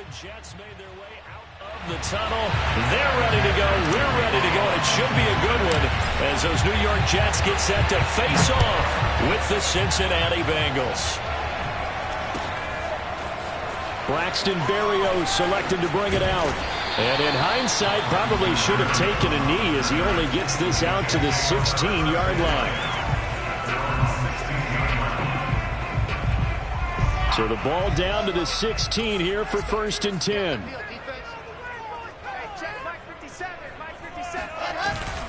Jets made their way out of the tunnel. They're ready to go. We're ready to go. And it should be a good one as those New York Jets get set to face off with the Cincinnati Bengals. Braxton Berrios selected to bring it out. And in hindsight, probably should have taken a knee as he only gets this out to the 16-yard line. So the ball down to the 16 here for 1st and 10.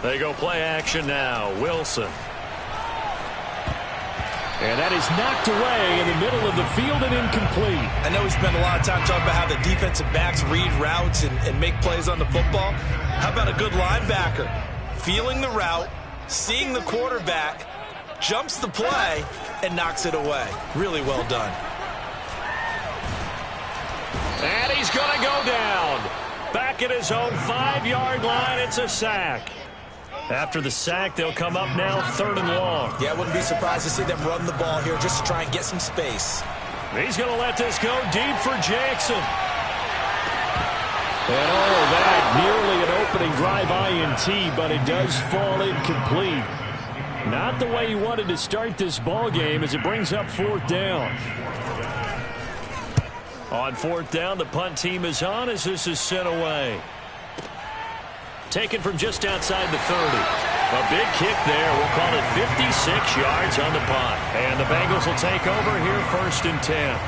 They go play action now. Wilson. And that is knocked away in the middle of the field and incomplete. I know we spent a lot of time talking about how the defensive backs read routes and make plays on the football. How about a good linebacker? Feeling the route, seeing the quarterback, jumps the play, and knocks it away. Really well done. And he's going to go down. Back at his own 5-yard line, it's a sack. After the sack, they'll come up now 3rd and long. Yeah, I wouldn't be surprised to see them run the ball here just to try and get some space. He's going to let this go deep for Jackson. And all of that, nearly an opening drive INT, but it does fall incomplete. Not the way he wanted to start this ball game as it brings up 4th down. On 4th down, the punt team is on as this is sent away. Taken from just outside the 30. A big kick there. We'll call it 56 yards on the punt. And the Bengals will take over here 1st and 10.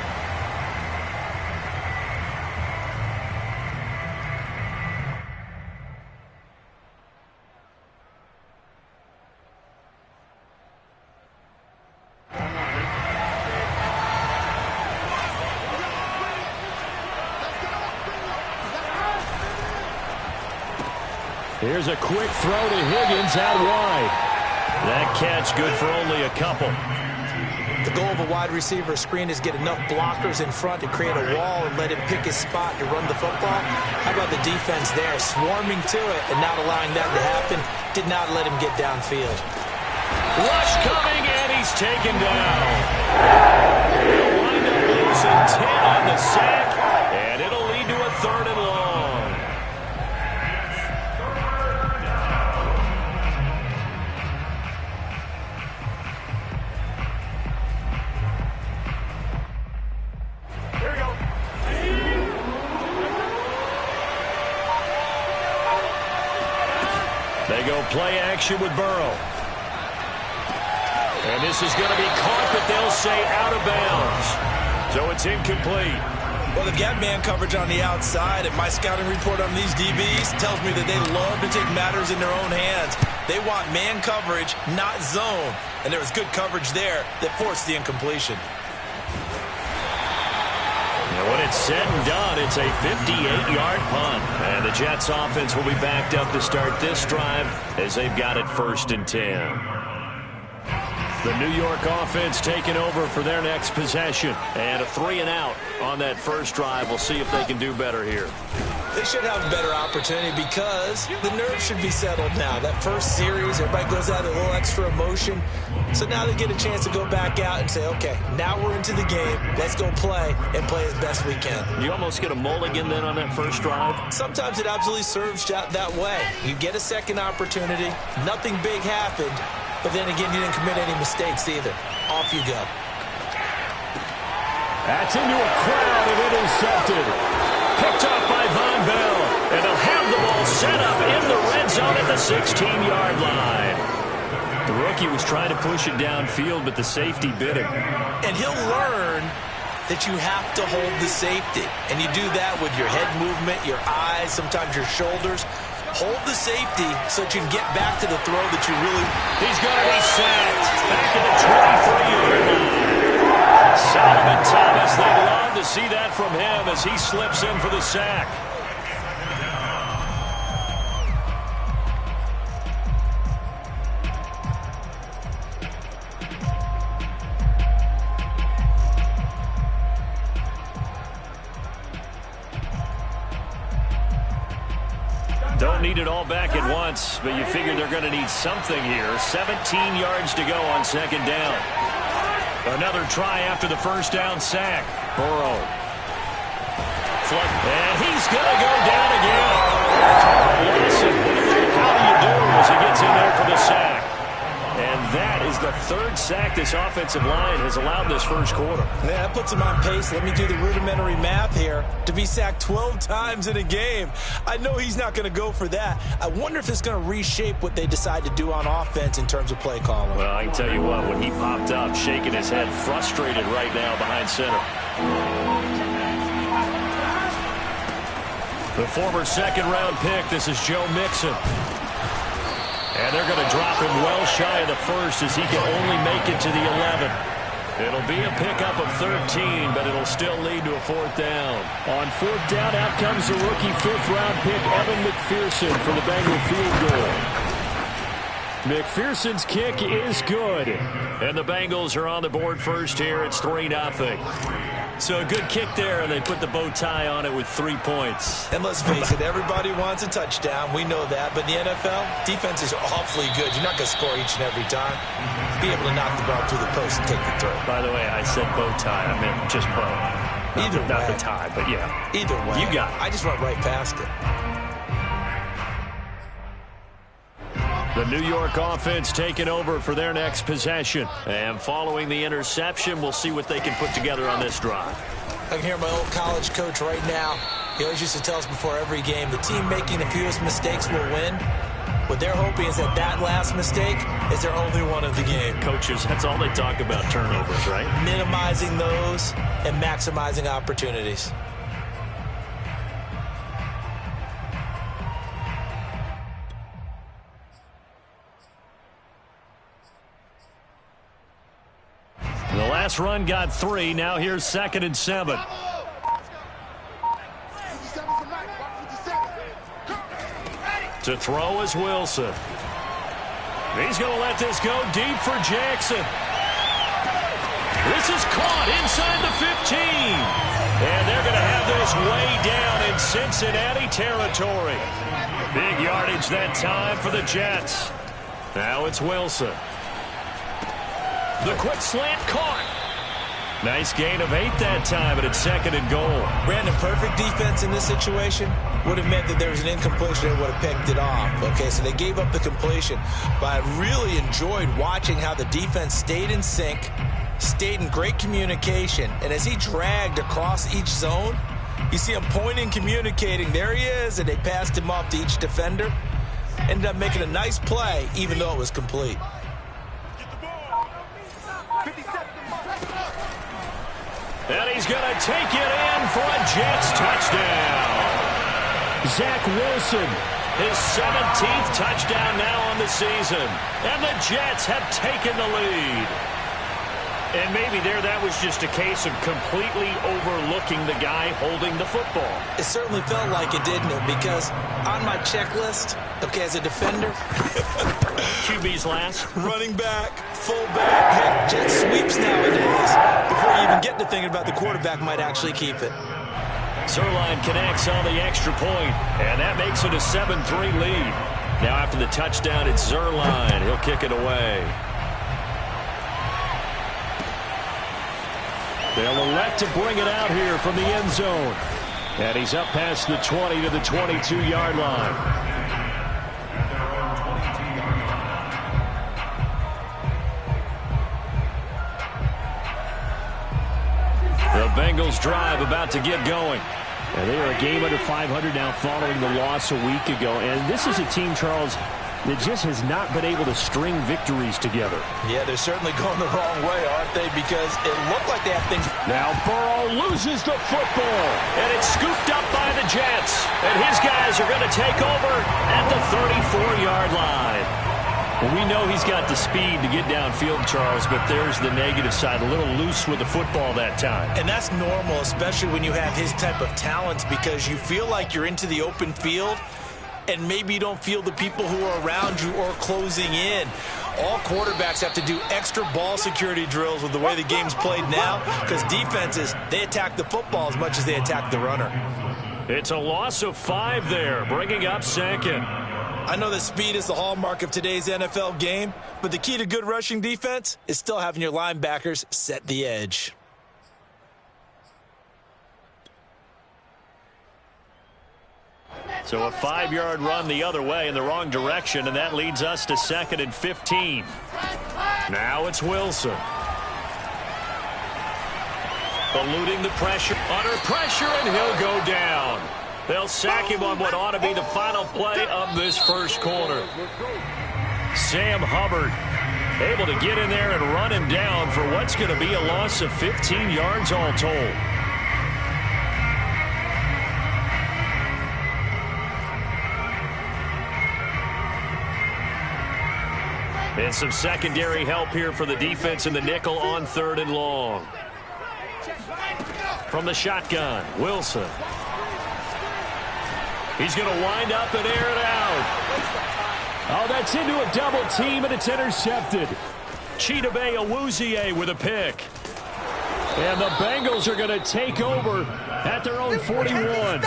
Here's a quick throw to Higgins out wide. That catch good for only a couple. The goal of a wide receiver screen is get enough blockers in front to create a wall and let him pick his spot to run the football. How about the defense there, swarming to it and not allowing that to happen? Did not let him get downfield. Rush coming, and he's taken down. He'll wind up losing 10 on the sack, and it'll lead to a 3rd and long. They go play action with Burrow. And this is going to be caught, but they'll say out of bounds. So it's incomplete. Well, they've got man coverage on the outside, and my scouting report on these DBs tells me that they love to take matters in their own hands. They want man coverage, not zone. And there was good coverage there that forced the incompletion. And when it's said and done, it's a 58-yard punt. And the Jets offense will be backed up to start this drive as they've got it 1st and 10. The New York offense taking over for their next possession. And a 3-and-out on that first drive. We'll see if they can do better here. They should have a better opportunity because the nerves should be settled now. That first series, everybody goes out with a little extra emotion. So now they get a chance to go back out and say, okay, now we're into the game. Let's go play and play as best we can. You almost get a mulligan then on that first drive? Sometimes it absolutely serves that way. You get a second opportunity. Nothing big happened. But then again, you didn't commit any mistakes either. Off you go. That's into a crowd and intercepted. Picked off by Von Bell. And they'll have the ball set up in the red zone at the 16-yard line. The rookie was trying to push it downfield, but the safety bit him. And he'll learn that you have to hold the safety. And you do that with your head movement, your eyes, sometimes your shoulders. Hold the safety so that you can get back to the throw that you really... He's going to be sacked. Back at the 23-yard line. Solomon Thomas, they'd love to see that from him as he slips in for the sack. Don't need it all back at once, but you figure they're going to need something here. 17 yards to go on 2nd down. Another try after the first down sack. Burrow. And he's going to go down again. Listen, how do you do as he gets in there for the sack? And that is the third sack this offensive line has allowed this first quarter. Yeah, that puts him on pace. Let me do the rudimentary math here. To be sacked 12 times in a game, I know he's not going to go for that. I wonder if it's going to reshape what they decide to do on offense in terms of play calling. Well, I can tell you what, when he popped up, shaking his head, frustrated right now behind center. The former second-round pick, this is Joe Mixon. And they're going to drop him well shy of the first as he can only make it to the 11. It'll be a pickup of 13, but it'll still lead to a fourth down. On fourth down, out comes the rookie fifth-round pick, Evan McPherson, for the Bengal field goal. McPherson's kick is good. And the Bengals are on the board first here. It's 3-0. So a good kick there, and they put the bow tie on it with 3 points. And let's face it, everybody wants a touchdown. We know that. But in the NFL, defenses are awfully good. You're not going to score each and every time. Be able to knock the ball through the post and take the throw. By the way, I said bow tie. I meant just bow. Not the tie, but yeah. Either way. You got it. I just went right past it. The New York offense taking over for their next possession. And following the interception, we'll see what they can put together on this drive. I can hear my old college coach right now. He always used to tell us before every game, the team making the fewest mistakes will win. What they're hoping is that that last mistake is their only one of the game. Coaches, that's all they talk about, turnovers, right? Minimizing those and maximizing opportunities. The last run got 3. Now here's 2nd and 7. To throw is Wilson. He's going to let this go deep for Jackson. This is caught inside the 15. And they're going to have this way down in Cincinnati territory. Big yardage that time for the Jets. Now it's Wilson. The quick slant caught. Nice gain of 8 that time, but it's 2nd and goal. Brandon, perfect defense in this situation would have meant that there was an incompletion and would have picked it off. Okay, so they gave up the completion. But I really enjoyed watching how the defense stayed in sync, stayed in great communication, and as he dragged across each zone, you see him pointing, communicating. There he is, and they passed him off to each defender. Ended up making a nice play, even though it was complete. And he's going to take it in for a Jets touchdown. Zach Wilson, his 17th touchdown now on the season. And the Jets have taken the lead. And maybe that was just a case of completely overlooking the guy holding the football. It certainly felt like it, didn't it? Because on my checklist, okay, as a defender, QB's last. Running back, fullback, heck, jet sweeps nowadays. Before you even get to thinking about the quarterback might actually keep it. Zerline connects on the extra point, and that makes it a 7-3 lead. Now after the touchdown, it's Zerline. He'll kick it away. They'll elect to bring it out here from the end zone. And he's up past the 20 to the 22-yard line. The Bengals drive about to get going. And they are a game under 500 now following the loss a week ago. And this is a team, Charles, that just has not been able to string victories together. Yeah, they're certainly going the wrong way, aren't they? Because it looked like they have things. Now Burrow loses the football, and it's scooped up by the Jets. And his guys are going to take over at the 34-yard line. Well, we know he's got the speed to get downfield, Charles, but there's the negative side. A little loose with the football that time. And that's normal, especially when you have his type of talents, because you feel like you're into the open field, and maybe you don't feel the people who are around you or closing in. All quarterbacks have to do extra ball security drills with the way the game's played now, because defenses, they attack the football as much as they attack the runner. It's a loss of 5 there, bringing up 2nd. I know that speed is the hallmark of today's NFL game, but the key to good rushing defense is still having your linebackers set the edge. So a 5-yard run the other way in the wrong direction, and that leads us to 2nd and 15. Now it's Wilson. Eluding the pressure, under pressure, and he'll go down. They'll sack him on what ought to be the final play of this first quarter. Sam Hubbard able to get in there and run him down for what's going to be a loss of 15 yards all told. And some secondary help here for the defense in the nickel on 3rd and long. From the shotgun, Wilson. He's going to wind up and air it out. Oh, that's into a double team, and it's intercepted. Chidobe Awuzie with a pick. And the Bengals are going to take over at their own 41.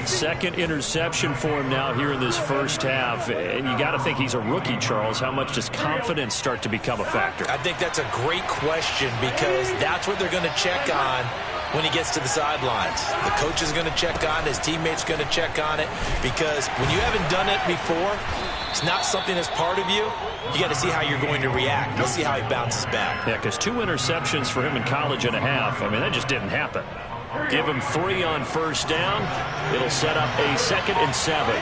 Second interception for him now here in this first half. And you got to think he's a rookie, Charles. How much does confidence start to become a factor? I think that's a great question because that's what they're going to check on when he gets to the sidelines. The coach is going to check on it. His teammates going to check on it because when you haven't done it before, it's not something that's part of you. You got to see how you're going to react. Let's see how he bounces back. Yeah, because 2 interceptions for him in college and a half. I mean, that just didn't happen. Give him 3 on first down. It'll set up a 2nd and 7.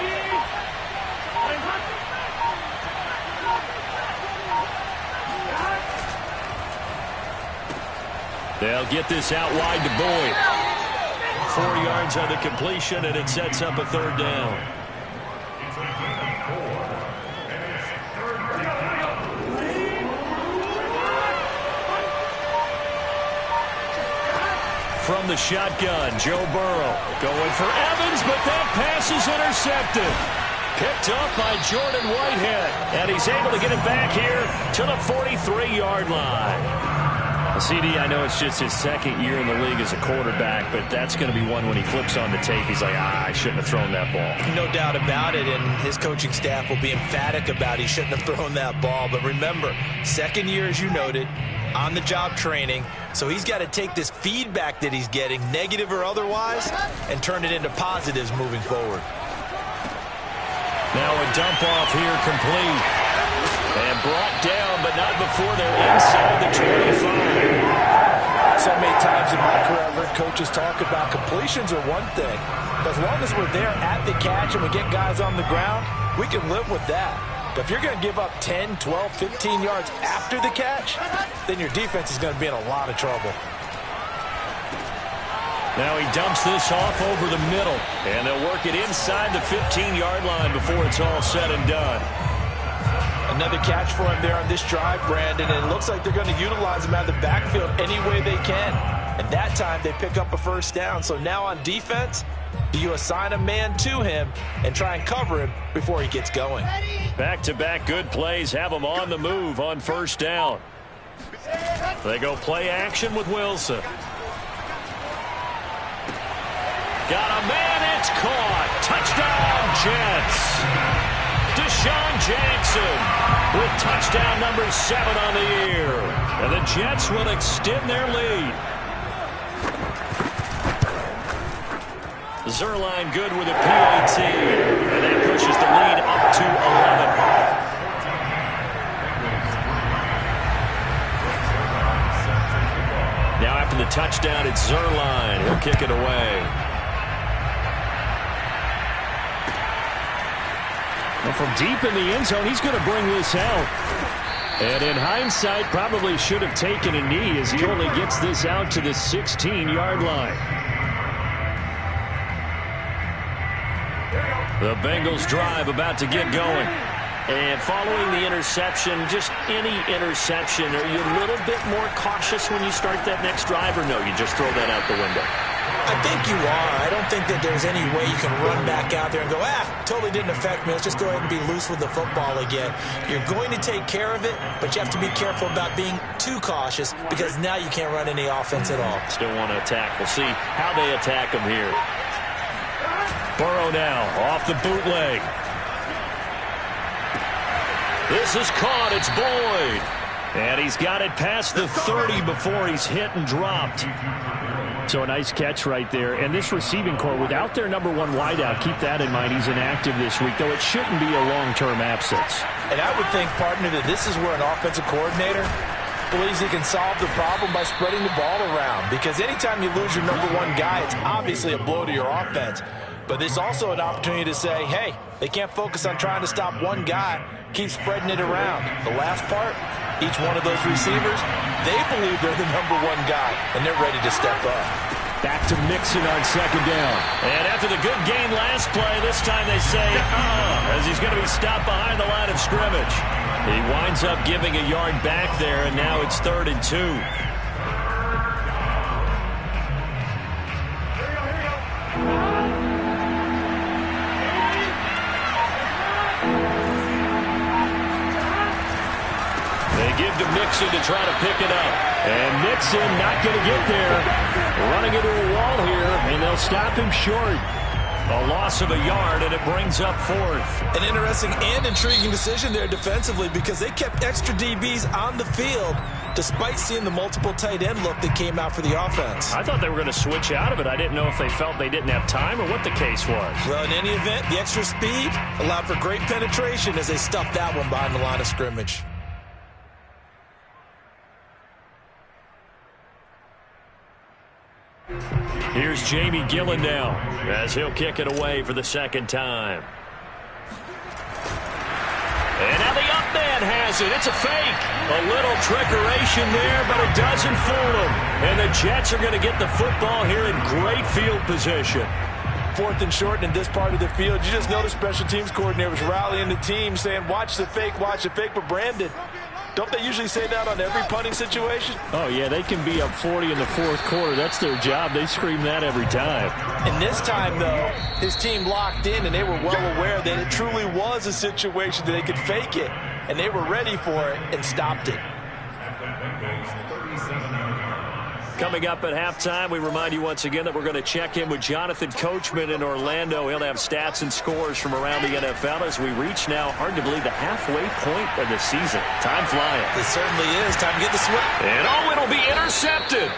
They'll get this out wide to Boyd. 4 yards on the completion, and it sets up a 3rd down. From the shotgun, Joe Burrow going for Evans, but that pass is intercepted. Picked up by Jordan Whitehead, and he's able to get it back here to the 43-yard line. CD, I know it's just his 2nd year in the league as a quarterback, but that's going to be one when he flips on the tape, he's like, I shouldn't have thrown that ball. No doubt about it, and his coaching staff will be emphatic about he shouldn't have thrown that ball. But remember, 2nd year, as you noted, on-the-job training, so he's got to take this feedback that he's getting, negative or otherwise, and turn it into positives moving forward. Now a dump-off here complete. And brought down, but not before they're inside the 25. So many times in my career, I've heard coaches talk about completions are one thing. As long as we're there at the catch and we get guys on the ground, we can live with that. But if you're going to give up 10, 12, 15 yards after the catch, then your defense is going to be in a lot of trouble. Now he dumps this off over the middle, and they'll work it inside the 15-yard line before it's all said and done. Another catch for him there on this drive, Brandon, and it looks like they're going to utilize him out of the backfield any way they can. And that time they pick up a first down. So now on defense, do you assign a man to him and try and cover him before he gets going? Back-to-back good plays have him on the move on first down. They go play action with Wilson. Got a man, it's caught. Touchdown, Jets. Deshaun Jackson with touchdown number 7 on the year. And the Jets will extend their lead. Zerline good with a PAT. And that pushes the lead up to 11. Now after the touchdown, it's Zerline. He'll kick it away. From deep in the end zone, he's going to bring this out. And in hindsight, probably should have taken a knee as he only gets this out to the 16-yard line. The Bengals drive about to get going. And following the interception, just any interception, are you a little bit more cautious when you start that next drive, or no, you just throw that out the window? I think you are. I don't think that there's any way you can run back out there and go, totally didn't affect me. Let's just go ahead and be loose with the football again. You're going to take care of it, but you have to be careful about being too cautious because now you can't run any offense at all. Still want to attack. We'll see how they attack him here. Burrow now off the bootleg. This is caught. It's Boyd. And he's got it past the 30 before he's hit and dropped. So a nice catch right there. And this receiving core, without their number one wideout, keep that in mind. He's inactive this week, though it shouldn't be a long-term absence. And I would think, partner, that this is where an offensive coordinator believes he can solve the problem by spreading the ball around. Because anytime you lose your number one guy, it's obviously a blow to your offense. But it's also an opportunity to say, hey, they can't focus on trying to stop one guy. Keep spreading it around. The last part, each one of those receivers, they believe they're the number one guy, and they're ready to step up. Back to Mixon on second down. And after the good game last play, this time they say, as he's going to be stopped behind the line of scrimmage. He winds up giving a yard back there, and now it's 3rd and 2. They give to Mixon to try to pick it up. And Mixon not going to get there. Running into a wall here, and they'll stop him short. A loss of a yard, and it brings up 4th. An interesting and intriguing decision there defensively because they kept extra DBs on the field despite seeing the multiple tight end look that came out for the offense. I thought they were going to switch out of it. I didn't know if they felt they didn't have time or what the case was. Well, in any event, the extra speed allowed for great penetration as they stuffed that one behind the line of scrimmage. Here's Jamie Gillen now as he'll kick it away for the second time. And now the up man has it. It's a fake. A little trickeration there, but it doesn't fool them. And the Jets are going to get the football here in great field position. 4th and short in this part of the field. You just noticed special teams coordinators rallying the team saying, watch the fake, but Brandon, don't they usually say that on every punting situation? Oh, yeah, they can be up 40 in the 4th quarter. That's their job. They scream that every time. And this time, though, his team locked in, and they were well aware that it truly was a situation that they could fake it, and they were ready for it and stopped it. Coming up at halftime, we remind you once again that we're going to check in with Jonathan Coachman in Orlando. He'll have stats and scores from around the NFL as we reach now, hard to believe, the halfway point of the season. Time flying. It certainly is. Time to get the swing. And it'll be intercepted.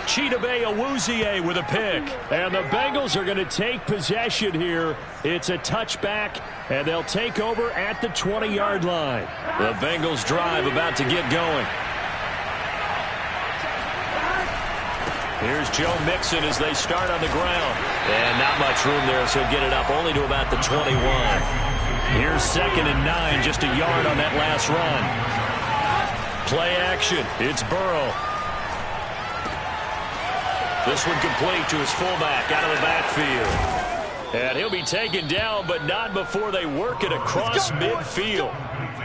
Chidobe Awuzie with a pick. And the Bengals are going to take possession here. It's a touchback, and they'll take over at the 20-yard line. The Bengals drive about to get going. Here's Joe Mixon as they start on the ground. And not much room there, so he'll get it up only to about the 21. Here's 2nd and 9, just a yard on that last run. Play action. It's Burrow. This one complete to his fullback out of the backfield. And he'll be taken down, but not before they work it across midfield.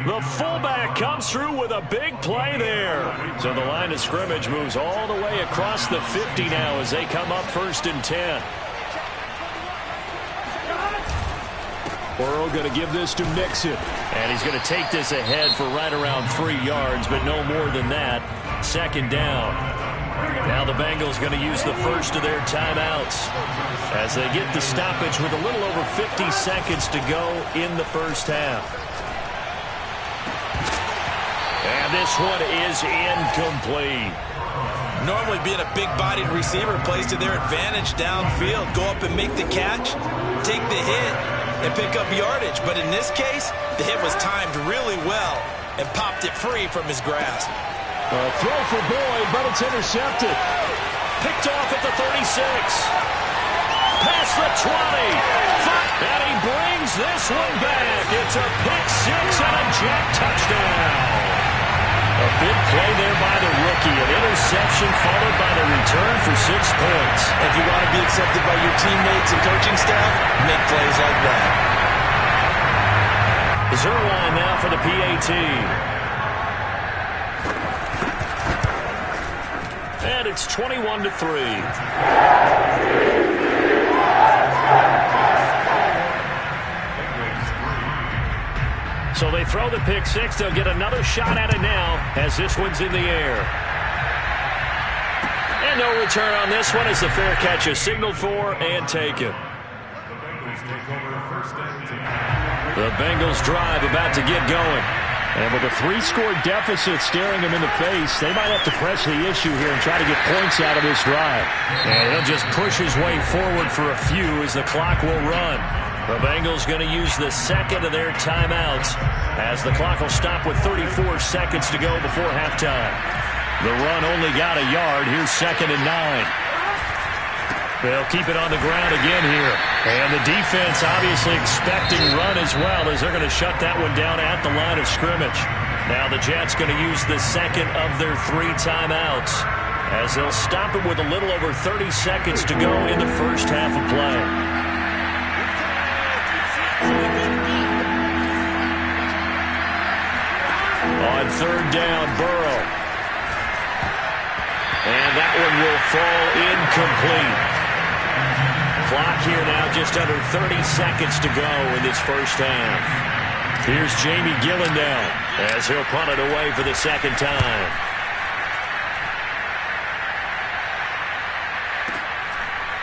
The fullback comes through with a big play there. So the line of scrimmage moves all the way across the 50 now as they come up 1st and 10. Burrow going to give this to Mixon. And he's going to take this ahead for right around 3 yards, but no more than that. 2nd down. Now the Bengals going to use the first of their timeouts as they get the stoppage with a little over 50 seconds to go in the first half. And this one is incomplete. Normally being a big-bodied receiver plays to their advantage downfield. Go up and make the catch, take the hit, and pick up yardage. But in this case, the hit was timed really well and popped it free from his grasp. A throw for Boyd, but it's intercepted. Picked off at the 36. Past the 20. And he brings this one back. It's a pick six and a Jet touchdown. A big play there by the rookie. An interception followed by the return for 6 points. If you want to be accepted by your teammates and coaching staff, make plays like that. Zerline now for the PAT. And it's 21-3. So they throw the pick six. They'll get another shot at it now as this one's in the air. And no return on this one as the fair catch is signaled for and taken. The Bengals drive about to get going. And with a 3-score deficit staring him in the face, they might have to press the issue here and try to get points out of this drive. And he'll just push his way forward for a few as the clock will run. The Bengals going to use the second of their timeouts as the clock will stop with 34 seconds to go before halftime. The run only got a yard. Here's 2nd and 9. They'll keep it on the ground again here. And the defense obviously expecting run as well as they're going to shut that one down at the line of scrimmage. Now the Jets going to use the second of their 3 timeouts as they'll stop it with a little over 30 seconds to go in the first half of play. On 3rd down, Burrow. And that one will fall incomplete. Clock here now just under 30 seconds to go in this first half. Here's Jamie Gillendown as he'll punt it away for the second time.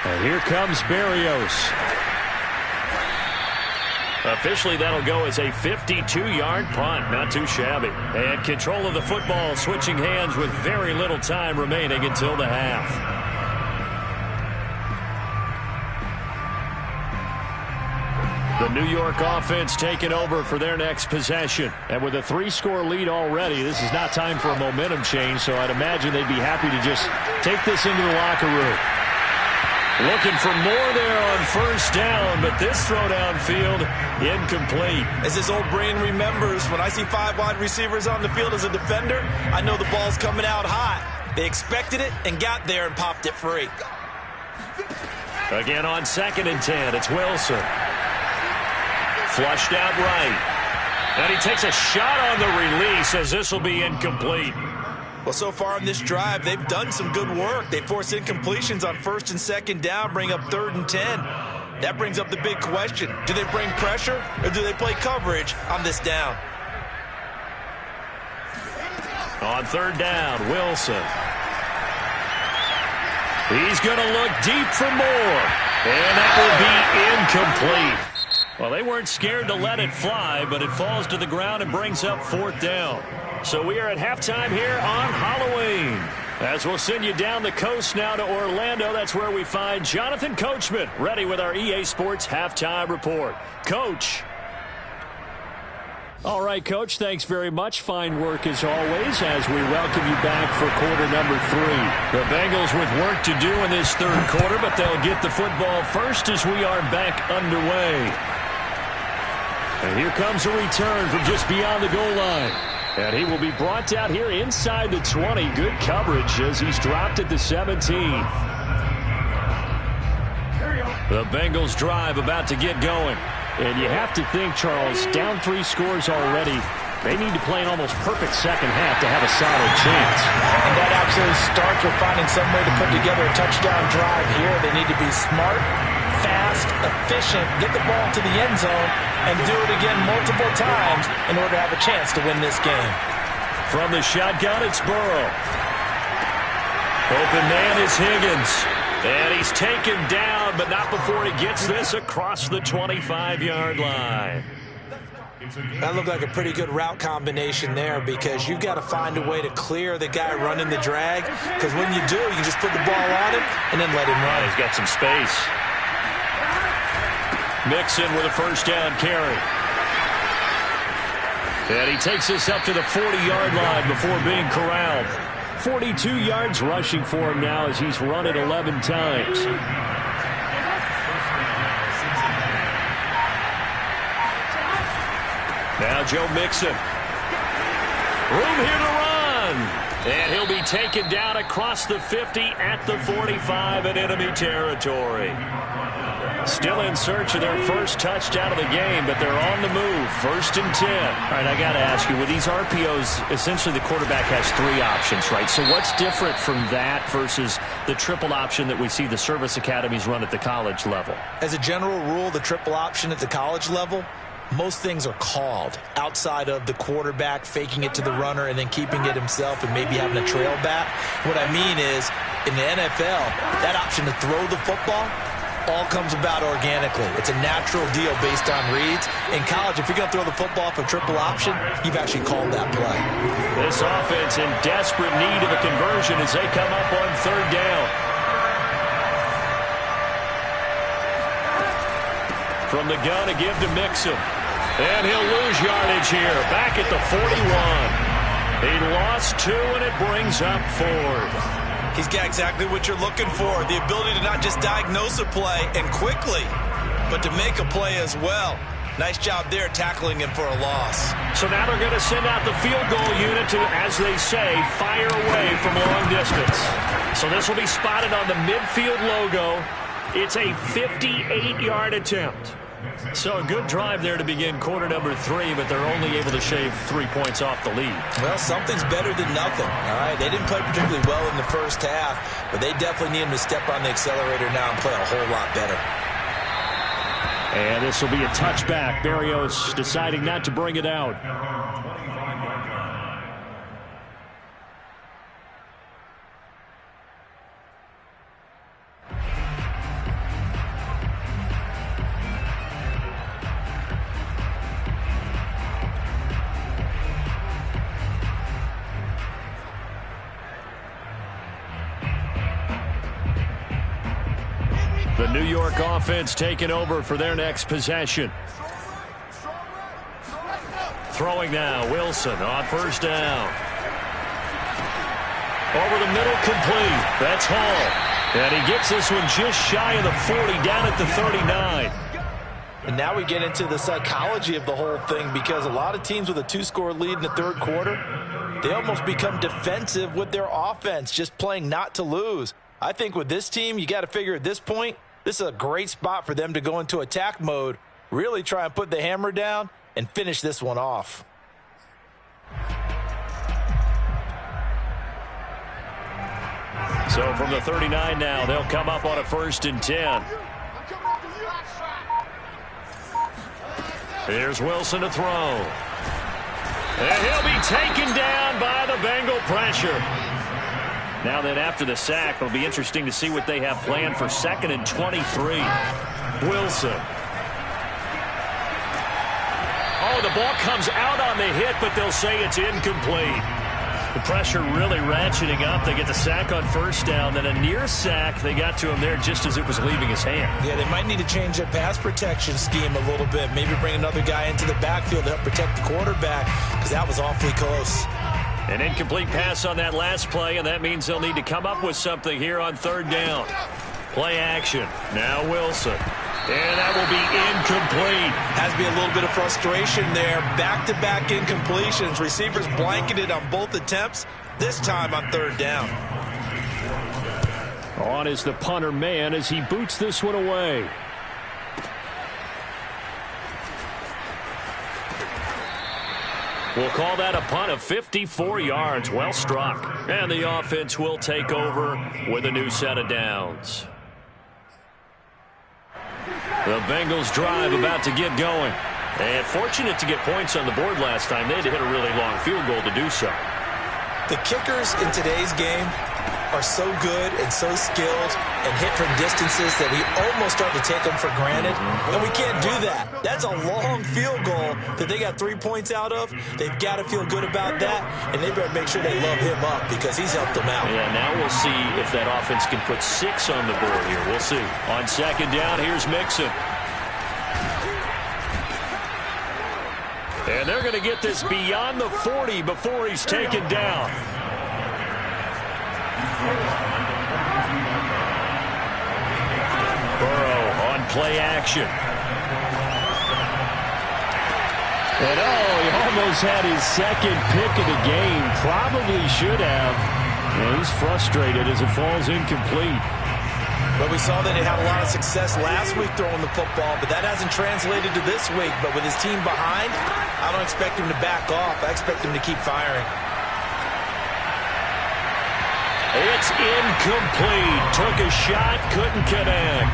And here comes Berrios. Officially, that'll go as a 52-yard punt. Not too shabby. And control of the football switching hands with very little time remaining until the half. The New York offense taking over for their next possession. And with a 3-score lead already, this is not time for a momentum change, so I'd imagine they'd be happy to just take this into the locker room. Looking for more there on 1st down, but this throw downfield incomplete. As his old brain remembers, when I see 5 wide receivers on the field as a defender, I know the ball's coming out hot. They expected it and got there and popped it free. Again on 2nd and 10, it's Wilson. Flushed out right. And he takes a shot on the release as this will be incomplete. Well, so far in this drive, they've done some good work. They force incompletions on 1st and 2nd down, bring up 3rd and 10. That brings up the big question. Do they bring pressure or do they play coverage on this down? On 3rd down, Wilson. He's going to look deep for more. And that will be incomplete. Well, they weren't scared to let it fly, but it falls to the ground and brings up 4th down. So we are at halftime here on Halloween. As we'll send you down the coast now to Orlando, that's where we find Jonathan Coachman ready with our EA Sports Halftime Report. Coach. All right, Coach, thanks very much. Fine work as always as we welcome you back for quarter number 3. The Bengals with work to do in this 3rd quarter, but they'll get the football first as we are back underway. And here comes a return from just beyond the goal line. And he will be brought down here inside the 20. Good coverage as he's dropped at the 17. The Bengals drive about to get going. And you have to think, Charles, down 3 scores already. They need to play an almost perfect second half to have a solid chance. And that absolutely starts with finding some way to put together a touchdown drive here. They need to be smart, fast, efficient, get the ball to the end zone, and do it again multiple times in order to have a chance to win this game. From the shotgun, it's Burrow. Open man is Higgins. And he's taken down, but not before he gets this across the 25-yard line. That looked like a pretty good route combination there because you've got to find a way to clear the guy running the drag, because when you do, you just put the ball on him and then let him run. He's got some space. Mixon with a 1st down carry. And he takes this up to the 40-yard line before being corralled. 42 yards rushing for him now as he's run it 11 times. Now Joe Mixon. Room here to run. And he'll be taken down across the 50 at the 45 in enemy territory. Still in search of their first touchdown of the game, but they're on the move. 1st and 10. All right, I got to ask you, with these RPOs, essentially the quarterback has 3 options, right? So what's different from that versus the triple option that we see the service academies run at the college level? As a general rule, the triple option at the college level, most things are called outside of the quarterback faking it to the runner and then keeping it himself and maybe having a trail back. What I mean is, in the NFL, that option to throw the football, all comes about organically. It's a natural deal based on reads. In college, if you're going to throw the football off a triple option, you've actually called that play. This offense in desperate need of a conversion as they come up on third down. From the gun, a give to Mixon. And he'll lose yardage here, back at the 41. He lost 2, and it brings up 4th. He's got exactly what you're looking for, the ability to not just diagnose a play and quickly, but to make a play as well. Nice job there tackling him for a loss. So now they're going to send out the field goal unit to, as they say, fire away from long distance. So this will be spotted on the midfield logo. It's a 58-yard attempt. So a good drive there to begin quarter number 3, but they're only able to shave 3 points off the lead. Well, something's better than nothing, all right? They didn't play particularly well in the first half, but they definitely need him to step on the accelerator now and play a whole lot better. And this will be a touchback. Berrios deciding not to bring it out. The New York offense taking over for their next possession. Throwing now, Wilson on first down. Over the middle, complete. That's Hall. And he gets this one just shy of the 40, down at the 39. And now we get into the psychology of the whole thing, because a lot of teams with a 2-score lead in the third quarter, they almost become defensive with their offense, just playing not to lose. I think with this team, you got to figure at this point, this is a great spot for them to go into attack mode, really try and put the hammer down and finish this one off. So from the 39 now, they'll come up on a 1st and 10. Here's Wilson to throw. And he'll be taken down by the Bengal pressure. Now then, after the sack, it'll be interesting to see what they have planned for 2nd and 23. Wilson. Oh, the ball comes out on the hit, but they'll say it's incomplete. The pressure really ratcheting up. They get the sack on first down, then a near sack. They got to him there just as it was leaving his hand. Yeah, they might need to change their pass protection scheme a little bit. Maybe bring another guy into the backfield to help protect the quarterback, because that was awfully close. An incomplete pass on that last play, and that means they'll need to come up with something here on third down. Play action. Now Wilson. And that will be incomplete. Has to be a little bit of frustration there. Back-to-back incompletions. Receivers blanketed on both attempts, this time on third down. On is the punter man as he boots this one away. We'll call that a punt of 54 yards. Well struck. And the offense will take over with a new set of downs. The Bengals drive about to get going. And fortunate to get points on the board last time. They had to hit a really long field goal to do so. The kickers in today's game are so good and so skilled and hit from distances that we almost start to take them for granted. And we can't do that. That's a long field goal that they got 3 points out of. They've got to feel good about that, and they better make sure they love him up because he's helped them out. Yeah, now we'll see if that offense can put 6 on the board here. We'll see. On second down, here's Mixon. And they're going to get this beyond the 40 before he's taken down. Burrow on play action. And he almost had his second pick of the game. Probably should have. And he's frustrated as it falls incomplete. But we saw that he had a lot of success last week throwing the football, but that hasn't translated to this week. But with his team behind, I don't expect him to back off. I expect him to keep firing. It's incomplete. Took a shot, couldn't connect.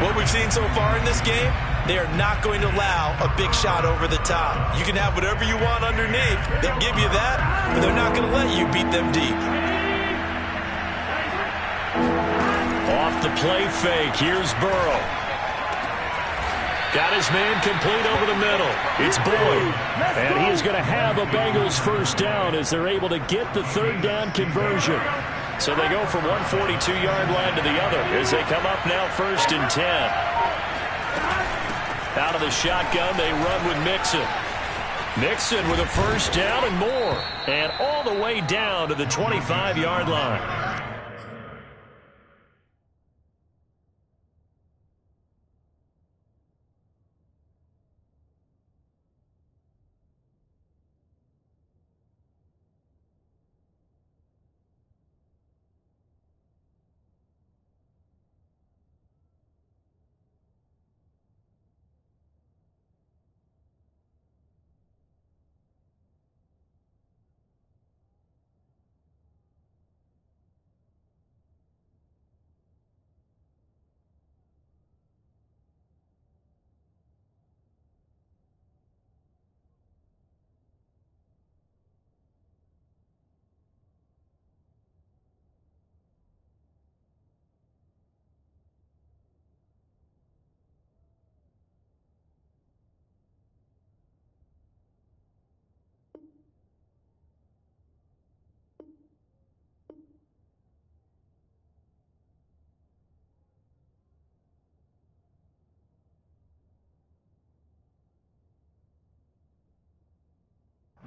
What we've seen so far in this game, they are not going to allow a big shot over the top. You can have whatever you want underneath. They'll give you that, but they're not going to let you beat them deep. Off the play fake. Here's Burrow. Got his man complete over the middle. It's Boyd. And he is going to have a Bengals first down as they're able to get the third down conversion. So they go from one 42-yard line to the other as they come up now 1st and 10. Out of the shotgun, they run with Mixon. Mixon with a first down and more. And all the way down to the 25-yard line.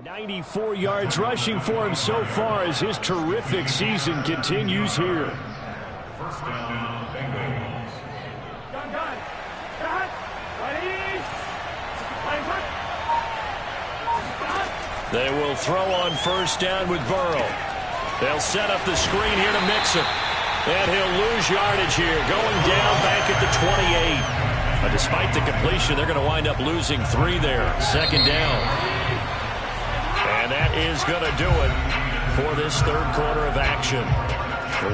"94 yards rushing for him so far as his terrific season continues here. First down, Bengals. They will throw on first down with Burrow. They'll set up the screen here to Mixon. And he'll lose yardage here, going down back at the 28. But despite the completion, they're going to wind up losing 3 there. 2nd down. And that is going to do it for this third quarter of action.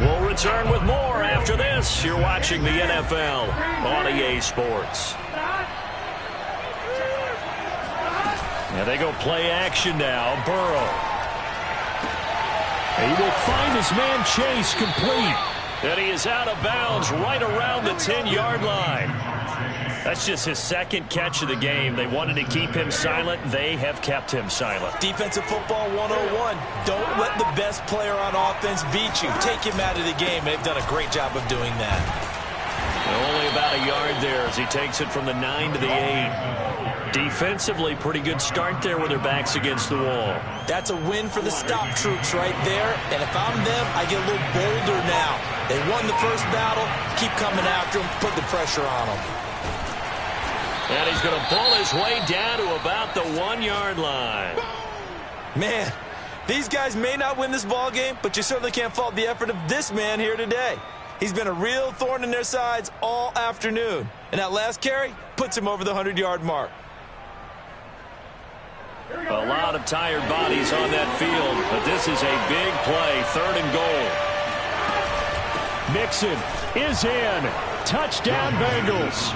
We'll return with more after this. You're watching the NFL on EA Sports. And they go play action now. Burrow. He will find his man Chase complete. And he is out of bounds right around the 10-yard line. That's just his 2nd catch of the game. They wanted to keep him silent. They have kept him silent. Defensive football 101. Don't let the best player on offense beat you. Take him out of the game. They've done a great job of doing that. Only about a yard there as he takes it from the 9 to the 8. Defensively, pretty good start there with their backs against the wall. That's a win for the stop troops right there. And if I'm them, I get a little bolder now. They won the first battle. Keep coming after them. Put the pressure on them. And he's going to pull his way down to about the 1-yard line. Man, these guys may not win this ball game, but you certainly can't fault the effort of this man here today. He's been a real thorn in their sides all afternoon. And that last carry puts him over the 100-yard mark. A lot of tired bodies on that field, but this is a big play, 3rd and goal. Mixon is in. Touchdown, Bengals.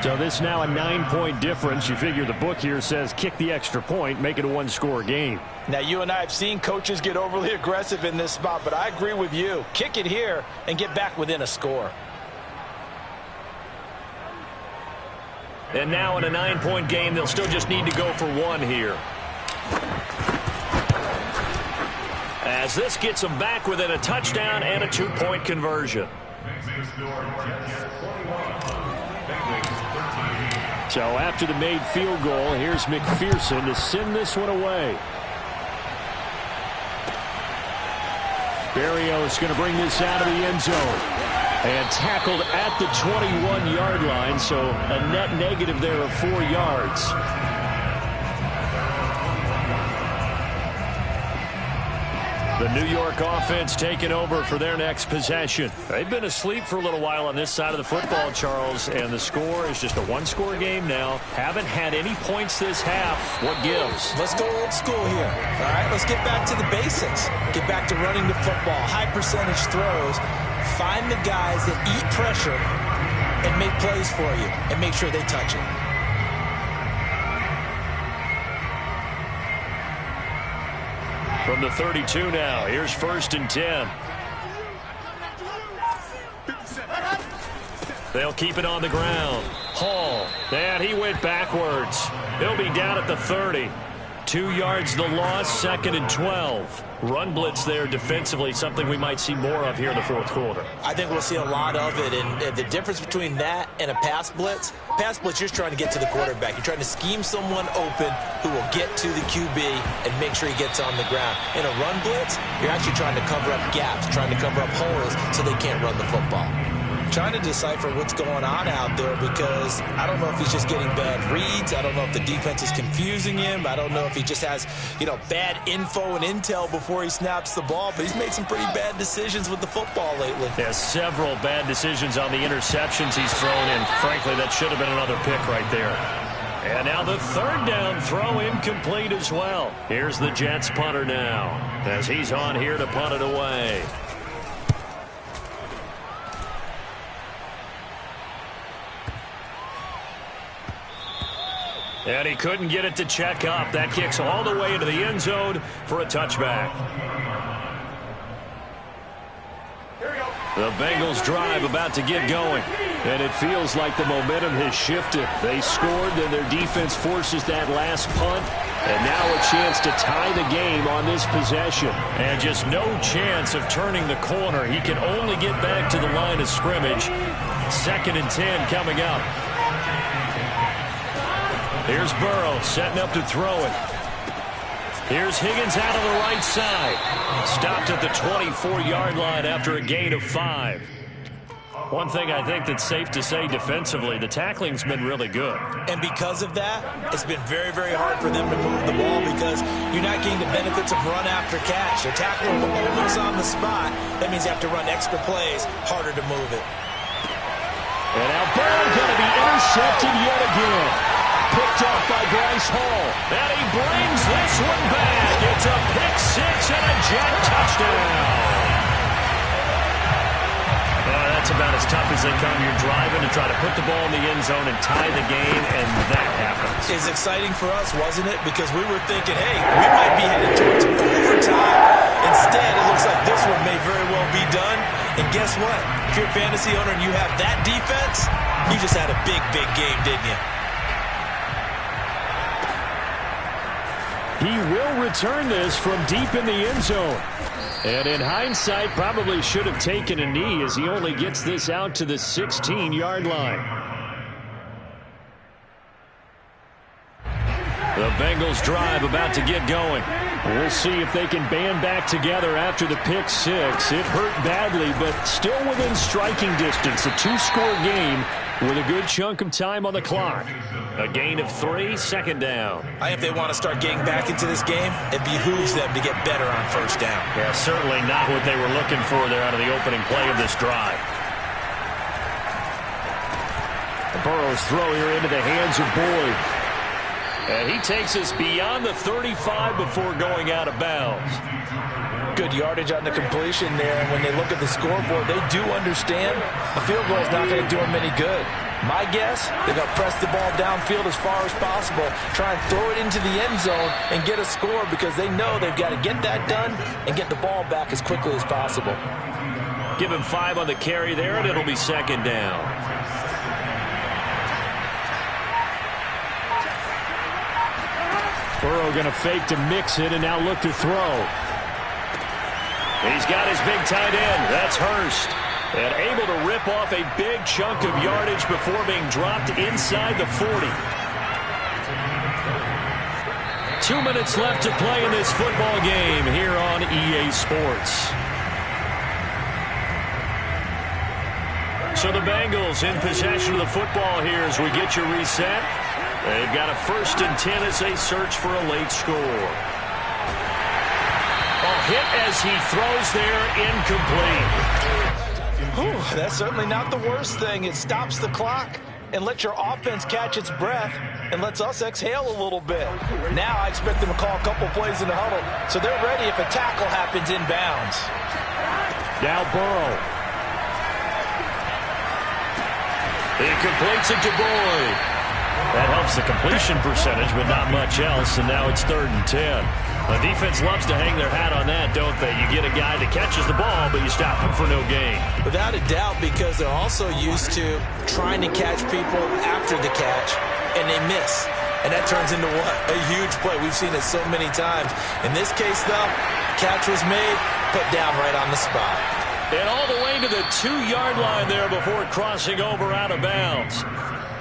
So this now a 9-point difference. You figure the book here says kick the extra point, make it a 1-score game. Now, you and I have seen coaches get overly aggressive in this spot, but I agree with you. Kick it here and get back within a score. And now in a 9-point game, they'll still just need to go for 1 here. As this gets them back within a touchdown and a 2-point conversion. So after the made field goal, here's McPherson to send this one away. Berrios is going to bring this out of the end zone. And tackled at the 21-yard line, so a net negative there of 4 yards. The New York offense taking over for their next possession. They've been asleep for a little while on this side of the football, Charles, and the score is just a 1-score game now. Haven't had any points this half. What gives? Let's go old school here. All right, let's get back to the basics. Get back to running the football, high percentage throws. Find the guys that eat pressure and make plays for you and make sure they touch it. From the 32 now, here's 1st and 10. They'll keep it on the ground. Hall, and he went backwards. He'll be down at the 30. 2 yards the loss, 2nd and 12. Run blitz there defensively, something we might see more of here in the fourth quarter. I think we'll see a lot of it, and the difference between that and a pass blitz, you're just trying to get to the quarterback. You're trying to scheme someone open who will get to the QB and make sure he gets on the ground. In a run blitz, you're actually trying to cover up gaps, trying to cover up holes so they can't run the football. Trying to decipher what's going on out there because I don't know if he's just getting bad reads. I don't know if the defense is confusing him. I don't know if he just has, bad info and intel before he snaps the ball. But he's made some pretty bad decisions with the football lately. Yeah, several bad decisions on the interceptions he's thrown in. Frankly, that should have been another pick right there. And now the 3rd down throw incomplete as well. Here's the Jets punter now as he's on here to punt it away. And he couldn't get it to check up. That kicks all the way into the end zone for a touchback. The Bengals drive about to get going. And it feels like the momentum has shifted. They scored, then their defense forces that last punt. And now a chance to tie the game on this possession. And just no chance of turning the corner. He can only get back to the line of scrimmage. 2nd and 10 coming up. Here's Burrow setting up to throw it. Here's Higgins out of the right side. Stopped at the 24-yard line after a gain of 5. One thing I think that's safe to say defensively, the tackling's been really good. And because of that, it's been very, very hard for them to move the ball because you're not getting the benefits of run after catch. They're tackling the ball on the spot. That means you have to run extra plays, harder to move it. And now Burrow going to be intercepted yet again. Picked up by Bryce Hall. And he brings this one back. It's a pick 6 and a Jet touchdown. That's about as tough as they come. You're driving to try to put the ball in the end zone and tie the game, and that happens. It's exciting for us, wasn't it? Because we were thinking, hey, we might be headed towards overtime. Instead, it looks like this one may very well be done. And guess what? If you're a fantasy owner and you have that defense, you just had a big, big game, didn't you? He will return this from deep in the end zone. And in hindsight, probably should have taken a knee as he only gets this out to the 16-yard line. The Bengals drive about to get going. We'll see if they can band back together after the pick 6. It hurt badly, but still within striking distance. A 2-score game with a good chunk of time on the clock. A gain of 3, 2nd down. I think if they want to start getting back into this game, it behooves them to get better on 1st down. Yeah, certainly not what they were looking for there out of the opening play of this drive. Burrow's throw here into the hands of Boyd. And he takes us beyond the 35 before going out of bounds. Good yardage on the completion there. And when they look at the scoreboard, they do understand a field goal is not going to do them any good. My guess, they're going to press the ball downfield as far as possible, try and throw it into the end zone and get a score because they know they've got to get that done and get the ball back as quickly as possible. Give him 5 on the carry there, and it'll be 2nd down. Burrow going to fake to mix it and now look to throw. He's got his big tight end. That's Hurst. And able to rip off a big chunk of yardage before being dropped inside the 40. 2 minutes left to play in this football game here on EA Sports. So the Bengals in possession of the football here as we get your reset. They've got a 1st and 10 as they search for a late score. Hit as he throws there, incomplete. Whew, that's certainly not the worst thing. It stops the clock and lets your offense catch its breath and lets us exhale a little bit. Now I expect them to call a couple plays in the huddle, so they're ready if a tackle happens inbounds. Now Burrow. He completes it to Boyd. That helps the completion percentage, but not much else, and now it's 3rd and 10. The defense loves to hang their hat on that, don't they? You get a guy that catches the ball, but you stop him for no gain. Without a doubt, because they're also used to trying to catch people after the catch, and they miss. And that turns into what? A huge play. We've seen it so many times. In this case, though, catch was made, put down right on the spot. And all the way to the 2-yard line there before crossing over out of bounds.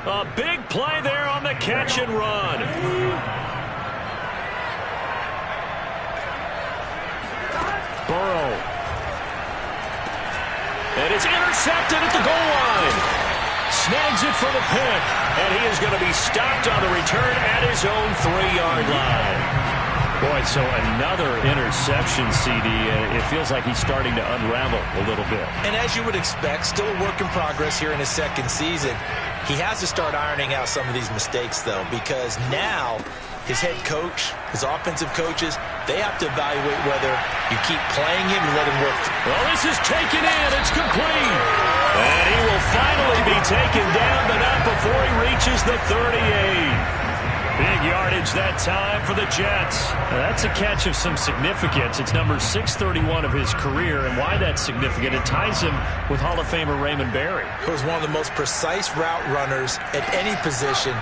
A big play there on the catch and run. Burrow. And it's intercepted at the goal line. Snags it for the pick. And he is going to be stopped on the return at his own 3-yard line. Boy, so another interception, CD. It feels like he's starting to unravel a little bit. And as you would expect, still a work in progress here in his second season. He has to start ironing out some of these mistakes, though, because now his head coach, his offensive coaches, they have to evaluate whether you keep playing him and let him work. Well, this is taken in. It's complete. And he will finally be taken down, but not before he reaches the 38. Big yardage that time for the Jets. Now, that's a catch of some significance. It's number 631 of his career, and why that's significant, it ties him with Hall of Famer Raymond Berry. He was one of the most precise route runners at any position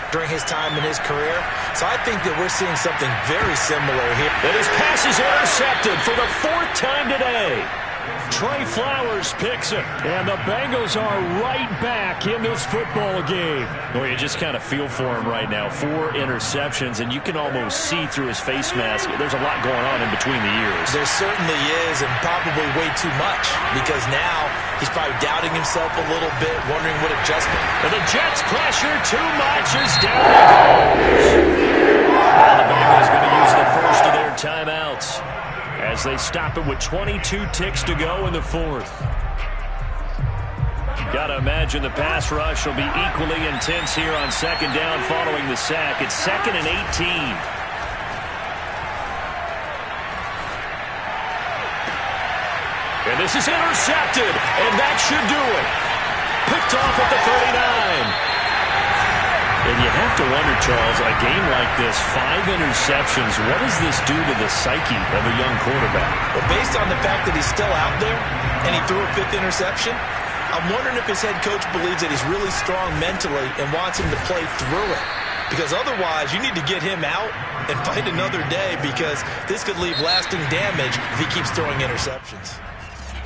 during his time in his career. So I think that we're seeing something very similar here. And his pass is intercepted for the 4th time today. Trey Flowers picks it, and the Bengals are right back in this football game. Well, you just kind of feel for him right now. 4 interceptions, and you can almost see through his face mask. There's a lot going on in between the ears. There certainly is, and probably way too much, because now he's probably doubting himself a little bit, wondering what adjustment. And the Jets pressure too much is down he goes. Now the Bengals going to use the first of their timeouts as they stop it with 22 ticks to go in the 4th. Got to imagine the pass rush will be equally intense here on 2nd down following the sack. It's 2nd and 18. And this is intercepted, and that should do it. Picked off at the 39. And you have to wonder, Charles, a game like this, 5 interceptions, what does this do to the psyche of a young quarterback? Well, based on the fact that he's still out there and he threw a 5th interception, I'm wondering if his head coach believes that he's really strong mentally and wants him to play through it. Because otherwise, you need to get him out and fight another day, because this could leave lasting damage if he keeps throwing interceptions.